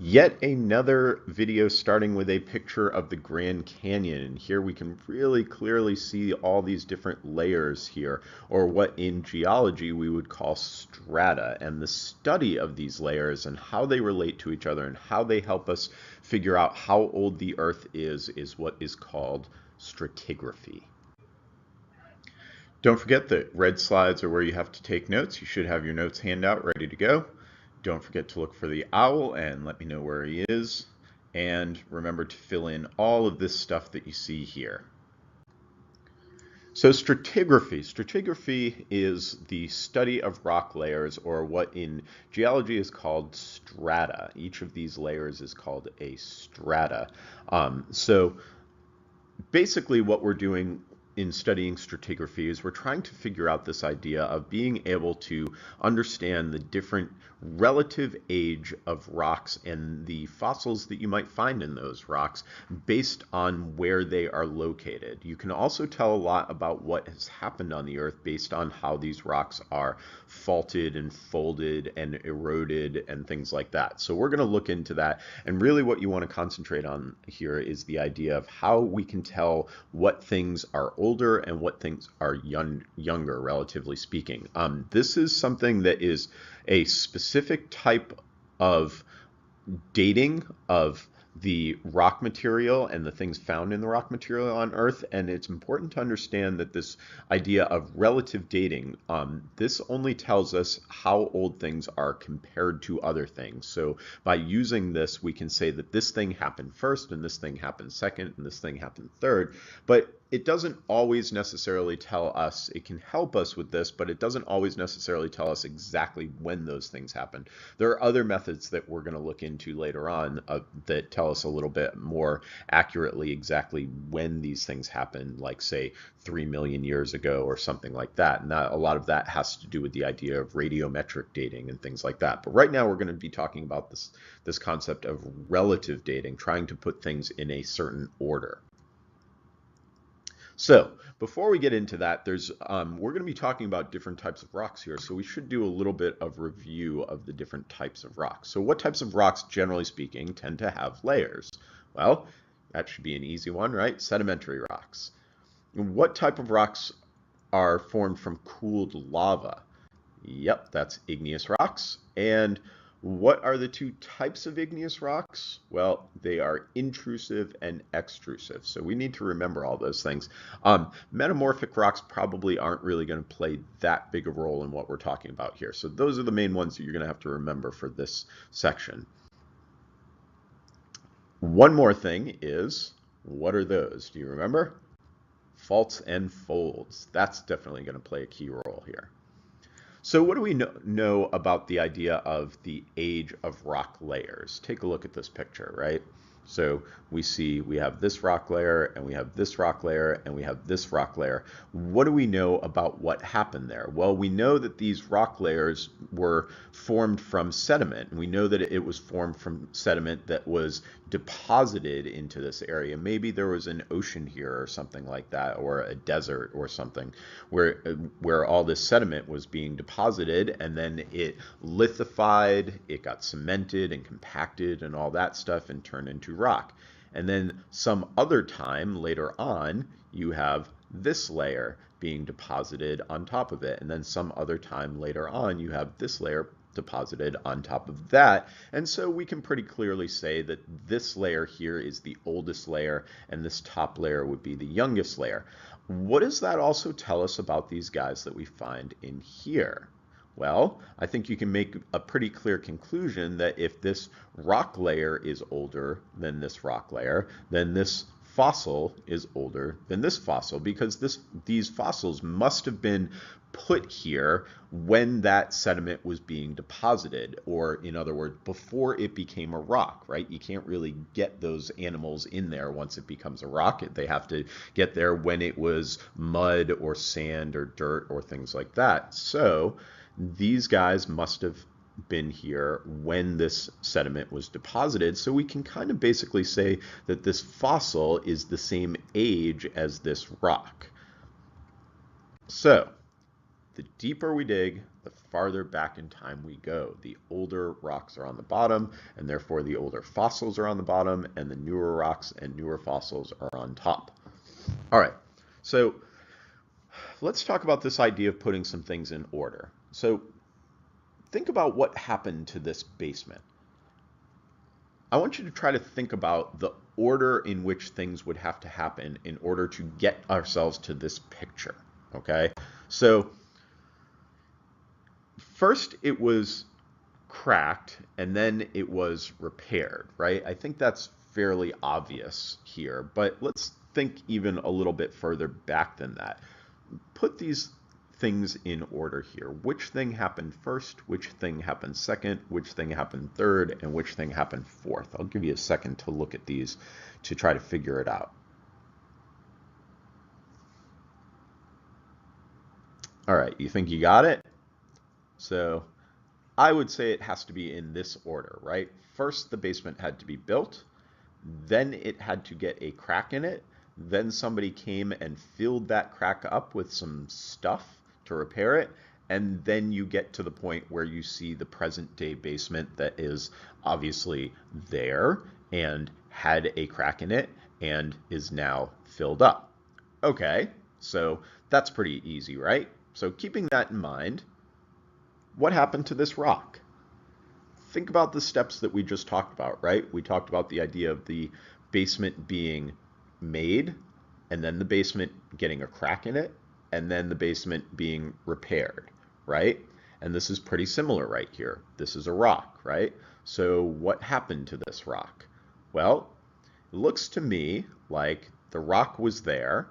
Yet another video starting with a picture of the Grand Canyon. And here we can really clearly see all these different layers here, or what in geology we would call strata. And the study of these layers and how they relate to each other and how they help us figure out how old the Earth is what is called stratigraphy. Don't forget that red slides are where you have to take notes. You should have your notes handout ready to go. Don't forget to look for the owl and let me know where he is. And remember to fill in all of this stuff that you see here. So stratigraphy is the study of rock layers, or what in geology is called strata. Each of these layers is called a strata. So basically what we're doing in studying stratigraphy is we're trying to figure out this idea of being able to understand the different relative age of rocks and the fossils that you might find in those rocks based on where they are located. You can also tell a lot about what has happened on the Earth based on how these rocks are faulted and folded and eroded and things like that. So we're going to look into that, and really what you want to concentrate on here is the idea of how we can tell what things are older and what things are younger, relatively speaking. This is something that is a specific type of dating of the rock material and the things found in the rock material on Earth, and it's important to understand that this idea of relative dating, this only tells us how old things are compared to other things. So by using this, we can say that this thing happened first, and this thing happened second, and this thing happened third, but it doesn't always necessarily tell us. It can help us with this, but it doesn't always necessarily tell us exactly when those things happen. There are other methods that we're going to look into later on that tell us a little bit more accurately exactly when these things happen, like say 3 million years ago or something like that. And a lot of that has to do with the idea of radiometric dating and things like that. But right now we're going to be talking about this concept of relative dating, trying to put things in a certain order. So before we get into that, we're going to be talking about different types of rocks here. So we should do a little bit of review of the different types of rocks. So what types of rocks, generally speaking, tend to have layers? Well, that should be an easy one, right? Sedimentary rocks. What type of rocks are formed from cooled lava? Yep, that's igneous rocks. And what are the two types of igneous rocks? Well, they are intrusive and extrusive. So we need to remember all those things. Metamorphic rocks probably aren't really going to play that big a role in what we're talking about here. So those are the main ones that you're going to have to remember for this section. One more thing is, what are those? Do you remember? Faults and folds. That's definitely going to play a key role here. So what do we know about the idea of the age of rock layers? Take a look at this picture, right? So we have this rock layer, and we have this rock layer, and we have this rock layer. What do we know about what happened there? Well, we know that these rock layers were formed from sediment, and we know that it was formed from sediment that was deposited into this area. Maybe there was an ocean here or something like that, or a desert or something, where all this sediment was being deposited, and then it lithified, it got cemented and compacted and all that stuff and turned into rock. And then some other time later on, you have this layer being deposited on top of it. And then some other time later on, you have this layer deposited on top of that. And so we can pretty clearly say that this layer here is the oldest layer, and this top layer would be the youngest layer. What does that also tell us about these guys that we find in here? Well, I think you can make a pretty clear conclusion that if this rock layer is older than this rock layer, then this fossil is older than this fossil, because these fossils must have been put here when that sediment was being deposited, or in other words, before it became a rock, right? You can't really get those animals in there once it becomes a rock. They have to get there when it was mud or sand or dirt or things like that. So these guys must have been here when this sediment was deposited, so we can kind of basically say that this fossil is the same age as this rock. So the deeper we dig, the farther back in time we go. The older rocks are on the bottom, and therefore the older fossils are on the bottom, and the newer rocks and newer fossils are on top. All right, so let's talk about this idea of putting some things in order. So think about what happened to this basement. I want you to try to think about the order in which things would have to happen in order to get ourselves to this picture, okay? So first it was cracked and then it was repaired, right? I think that's fairly obvious here, but let's think even a little bit further back than that. Put these things in order here. Which thing happened first, which thing happened second, which thing happened third, and which thing happened fourth. I'll give you a second to look at these to try to figure it out. All right, you think you got it? So I would say it has to be in this order, right? First, the basement had to be built, then it had to get a crack in it, then somebody came and filled that crack up with some stuff to repair it, and then you get to the point where you see the present day basement that is obviously there and had a crack in it and is now filled up. Okay, so that's pretty easy, right? So keeping that in mind, what happened to this rock? Think about the steps that we just talked about, right? We talked about the idea of the basement being made, and then the basement getting a crack in it, and then the basement being repaired, right? And this is pretty similar right here. This is a rock, right? So what happened to this rock? Well, it looks to me like the rock was there,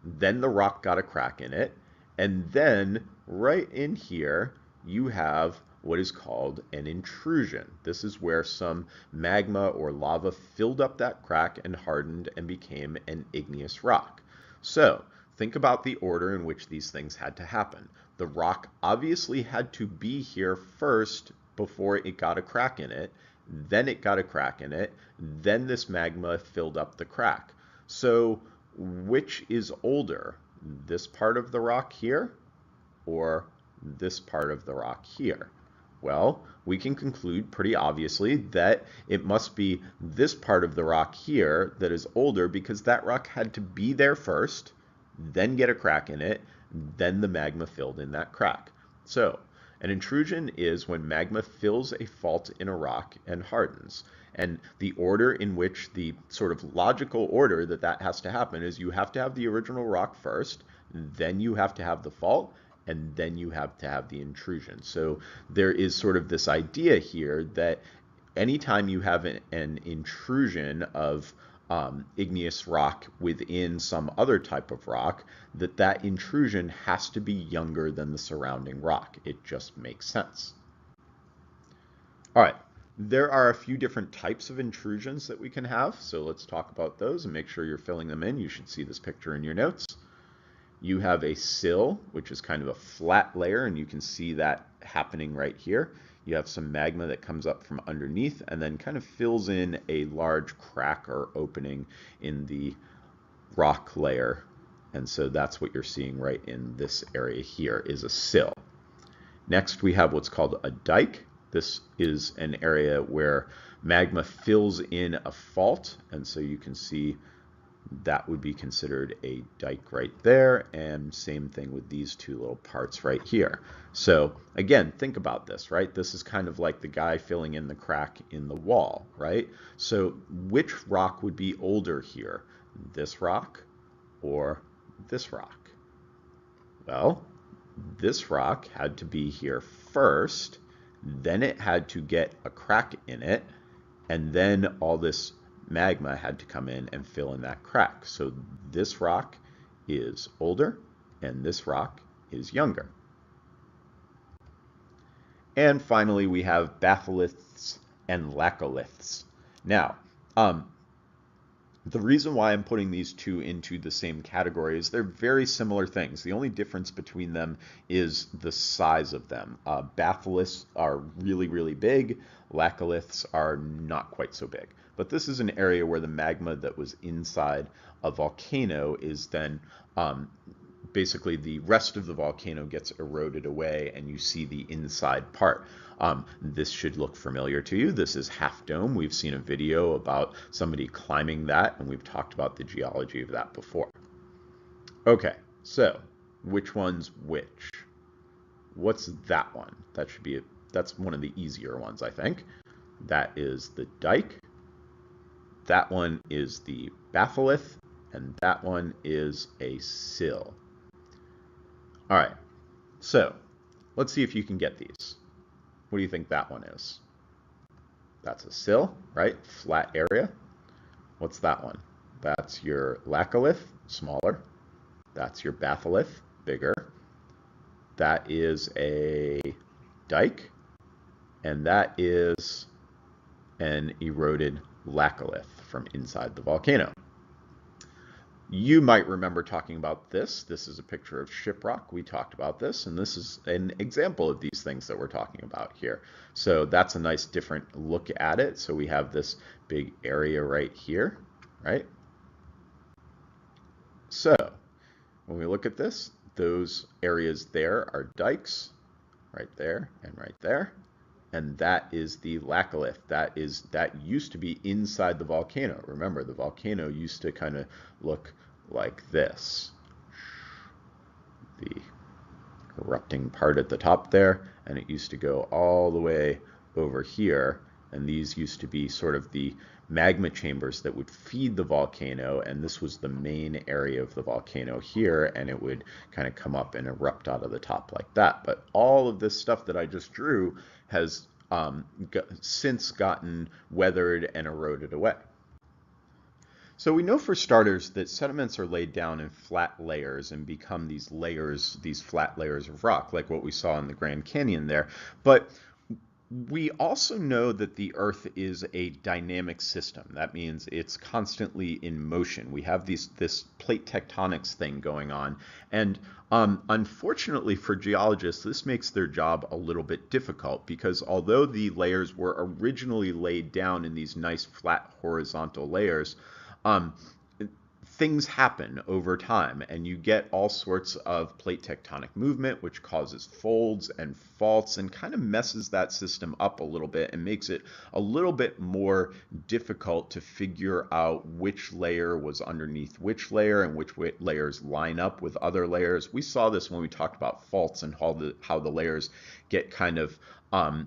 then the rock got a crack in it, and then right in here you have what is called an intrusion. This is where some magma or lava filled up that crack and hardened and became an igneous rock. So think about the order in which these things had to happen. The rock obviously had to be here first before it got a crack in it, then it got a crack in it, then this magma filled up the crack. So which is older, this part of the rock here or this part of the rock here? Well, we can conclude pretty obviously that it must be this part of the rock here that is older because that rock had to be there first, then get a crack in it, then the magma filled in that crack. So an intrusion is when magma fills a fault in a rock and hardens. And the order in which the sort of logical order that has to happen is you have to have the original rock first, then you have to have the fault, and then you have to have the intrusion. So there is sort of this idea here that anytime you have an intrusion of igneous rock within some other type of rock, that intrusion has to be younger than the surrounding rock. It just makes sense. All right, there are a few different types of intrusions that we can have, so let's talk about those and make sure you're filling them in. You should see this picture in your notes. You have a sill, which is kind of a flat layer, and you can see that happening right here. You have some magma that comes up from underneath and then kind of fills in a large crack or opening in the rock layer. And so that's what you're seeing right in this area here is a sill. Next, we have what's called a dike. This is an area where magma fills in a fault, and so you can see that would be considered a dike right there, and same thing with these two little parts right here. So again, think about this, right? This is kind of like the guy filling in the crack in the wall, right? So which rock would be older here? This rock or this rock? Well, this rock had to be here first, then it had to get a crack in it, and then all this magma had to come in and fill in that crack. So this rock is older and this rock is younger. And finally, we have batholiths and laccoliths. Now, the reason why I'm putting these two into the same category is they're very similar things. The only difference between them is the size of them. Batholiths are really, really big. Laccoliths are not quite so big. But this is an area where the magma that was inside a volcano is then basically the rest of the volcano gets eroded away and you see the inside part. This should look familiar to you. This is Half Dome. We've seen a video about somebody climbing that, and we've talked about the geology of that before. Okay, so which one's which? What's that one? That's one of the easier ones, I think. That is the dike. That one is the batholith, and that one is a sill. All right, so let's see if you can get these. What do you think that one is? That's a sill, right? Flat area. What's that one? That's your laccolith, smaller. That's your batholith, bigger. That is a dike, and that is an eroded laccolith from inside the volcano. You might remember talking about this. This is a picture of shiprock. We talked about this, and this is an example of these things that we're talking about here. So that's a nice different look at it. So we have this big area right here, right? So when we look at this, those areas there are dikes, right there and right there. And that is the laccolith. That used to be inside the volcano. Remember, the volcano used to kind of look like this. The erupting part at the top there, and it used to go all the way over here. And these used to be sort of the magma chambers that would feed the volcano, and this was the main area of the volcano here, and it would kind of come up and erupt out of the top like that. But all of this stuff that I just drew has since gotten weathered and eroded away. So we know for starters that sediments are laid down in flat layers and become these layers, these flat layers of rock, like what we saw in the Grand Canyon there. But we also know that the Earth is a dynamic system. That means it's constantly in motion. We have this plate tectonics thing going on. And unfortunately for geologists, this makes their job a little bit difficult because although the layers were originally laid down in these nice flat horizontal layers, things happen over time, and you get all sorts of plate tectonic movement, which causes folds and faults and kind of messes that system up a little bit and makes it a little bit more difficult to figure out which layer was underneath which layer and which layers line up with other layers. We saw this when we talked about faults and how the layers get kind of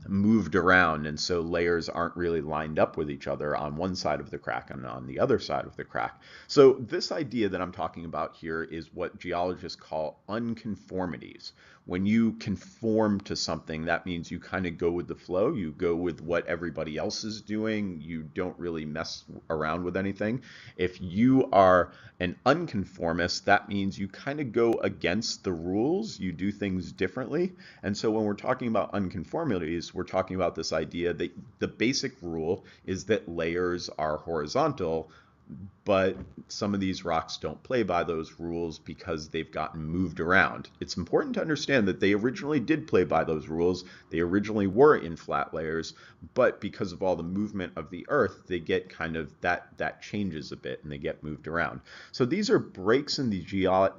moved around, and so layers aren't really lined up with each other on one side of the crack and on the other side of the crack. So this idea that I'm talking about here is what geologists call unconformities. When you conform to something, that means you kind of go with the flow. You go with what everybody else is doing. You don't really mess around with anything. If you are an unconformist, that means you kind of go against the rules. You do things differently. And so when we're talking about unconformities, we're talking about this idea that the basic rule is that layers are horizontal, but some of these rocks don't play by those rules because they've gotten moved around. It's important to understand that they originally did play by those rules. They originally were in flat layers, but because of all the movement of the Earth, they get kind of, that changes a bit and they get moved around. So these are breaks in the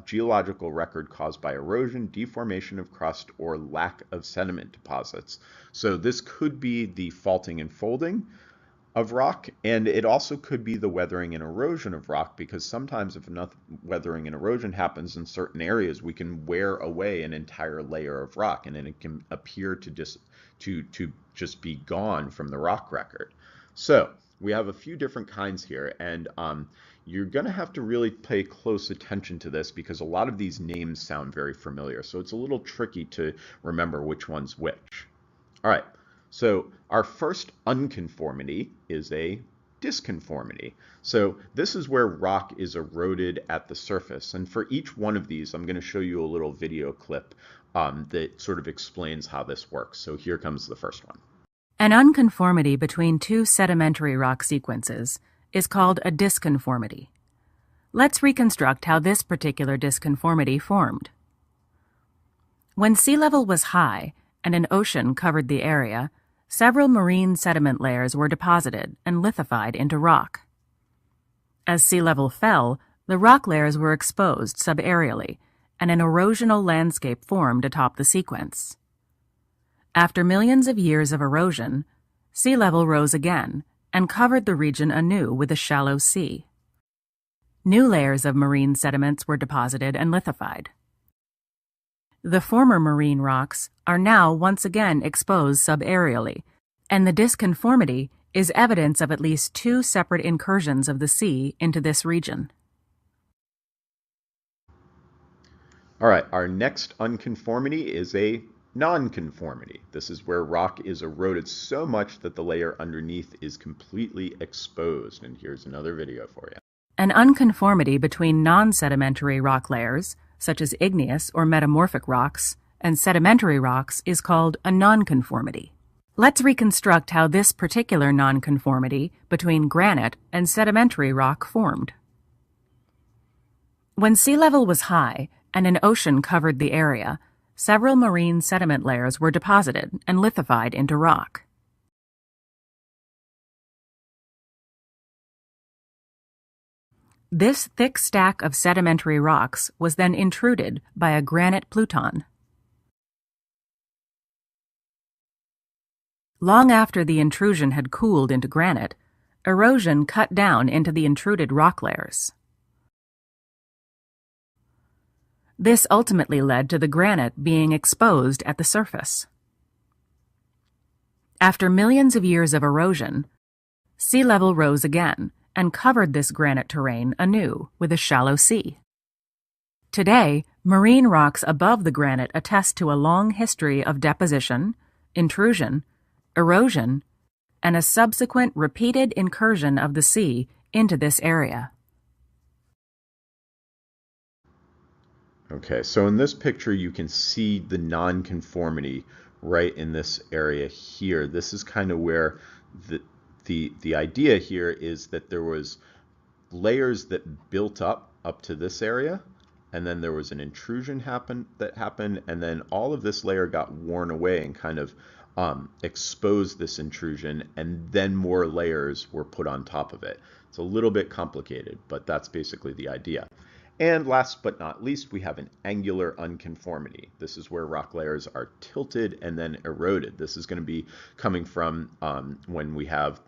geological record caused by erosion, deformation of crust, or lack of sediment deposits. So this could be the faulting and folding of rock, and it also could be the weathering and erosion of rock, because sometimes if enough weathering and erosion happens in certain areas, we can wear away an entire layer of rock, and then it can appear to just be gone from the rock record. So we have a few different kinds here, and you're going to have to really pay close attention to this because a lot of these names sound very familiar, so it's a little tricky to remember which one's which. All right. So our first unconformity is a disconformity. So this is where rock is eroded at the surface. And for each one of these, I'm going to show you a little video clip that sort of explains how this works. So here comes the first one. An unconformity between two sedimentary rock sequences is called a disconformity. Let's reconstruct how this particular disconformity formed. When sea level was high and an ocean covered the area, several marine sediment layers were deposited and lithified into rock. As sea level fell, the rock layers were exposed subaerially, and an erosional landscape formed atop the sequence. After millions of years of erosion, sea level rose again and covered the region anew with a shallow sea. New layers of marine sediments were deposited and lithified. The former marine rocks are now once again exposed subaerially, and the disconformity is evidence of at least two separate incursions of the sea into this region. All right, our next unconformity is a nonconformity. This is where rock is eroded so much that the layer underneath is completely exposed. And here's another video for you. An unconformity between non-sedimentary rock layers, such as igneous or metamorphic rocks, and sedimentary rocks is called a nonconformity. Let's reconstruct how this particular nonconformity between granite and sedimentary rock formed. When sea level was high and an ocean covered the area, several marine sediment layers were deposited and lithified into rock. This thick stack of sedimentary rocks was then intruded by a granite pluton. Long after the intrusion had cooled into granite, erosion cut down into the intruded rock layers. This ultimately led to the granite being exposed at the surface. After millions of years of erosion, sea level rose again and covered this granite terrain anew with a shallow sea. Today, marine rocks above the granite attest to a long history of deposition, intrusion, erosion, and a subsequent repeated incursion of the sea into this area. Okay, so in this picture you can see the nonconformity right in this area here. This is kind of where the idea here is that there was layers that built up to this area, and then there was an intrusion that happened, and then all of this layer got worn away and kind of exposed this intrusion, and then more layers were put on top of it. It's a little bit complicated, but that's basically the idea. And last but not least, we have an angular unconformity. This is where rock layers are tilted and then eroded. This is going to be coming from when we have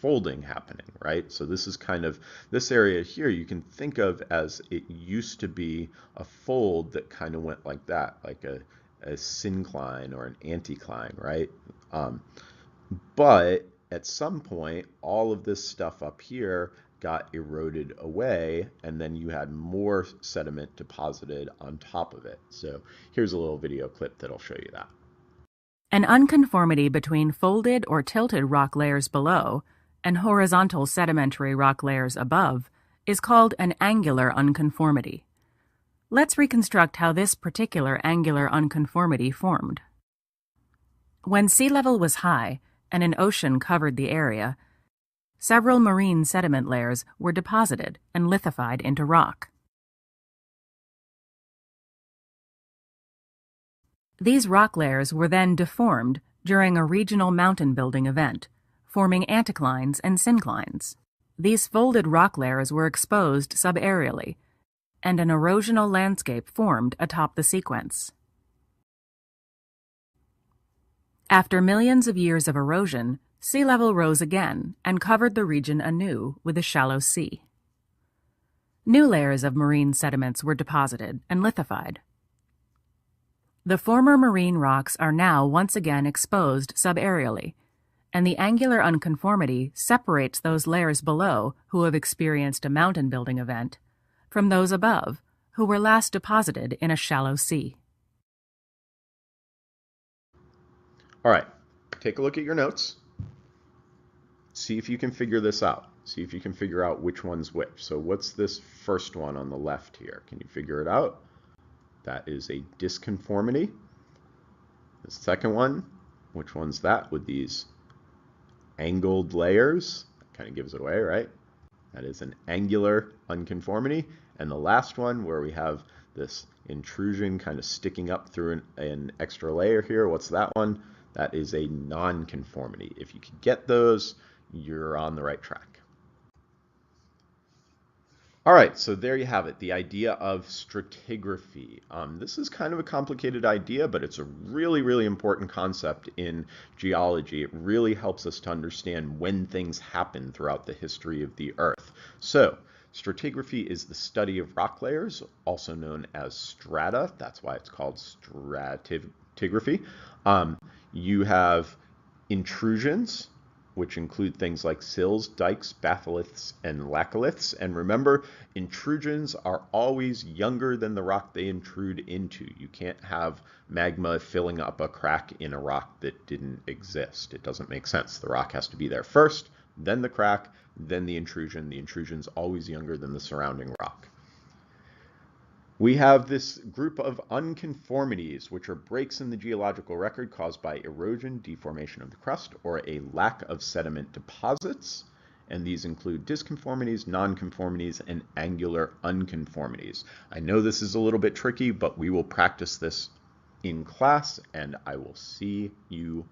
folding happening, right? So this is kind of, this area here you can think of as it used to be a fold that kind of went like that, like a syncline or an anticline, right? But at some point, all of this stuff up here got eroded away, and then you had more sediment deposited on top of it. So here's a little video clip that'll show you that. An unconformity between folded or tilted rock layers below and horizontal sedimentary rock layers above is called an angular unconformity. Let's reconstruct how this particular angular unconformity formed. When sea level was high and an ocean covered the area, several marine sediment layers were deposited and lithified into rock. These rock layers were then deformed during a regional mountain building event, forming anticlines and synclines. These folded rock layers were exposed subaerially, and an erosional landscape formed atop the sequence. After millions of years of erosion, sea level rose again and covered the region anew with a shallow sea. New layers of marine sediments were deposited and lithified. The former marine rocks are now once again exposed subaerially, and the angular unconformity separates those layers below who have experienced a mountain building event from those above who were last deposited in a shallow sea. All right, take a look at your notes. See if you can figure this out. See if you can figure out which one's which. So what's this first one on the left here? Can you figure it out? That is a disconformity. The second one, which one's that with these angled layers? That kind of gives it away, right? That is an angular unconformity. And the last one, where we have this intrusion kind of sticking up through an extra layer here, what's that one? That is a nonconformity. If you can get those, you're on the right track. All right, so there you have it, the idea of stratigraphy. This is kind of a complicated idea, but it's a really, really important concept in geology. It really helps us to understand when things happen throughout the history of the Earth. So, stratigraphy is the study of rock layers, also known as strata. That's why it's called stratigraphy. You have intrusions, which include things like sills, dikes, batholiths, and laccoliths. And remember, intrusions are always younger than the rock they intrude into. You can't have magma filling up a crack in a rock that didn't exist. It doesn't make sense. The rock has to be there first, then the crack, then the intrusion. The intrusion's always younger than the surrounding rock. We have this group of unconformities, which are breaks in the geological record caused by erosion, deformation of the crust, or a lack of sediment deposits. And these include disconformities, nonconformities, and angular unconformities. I know this is a little bit tricky, but we will practice this in class, and I will see you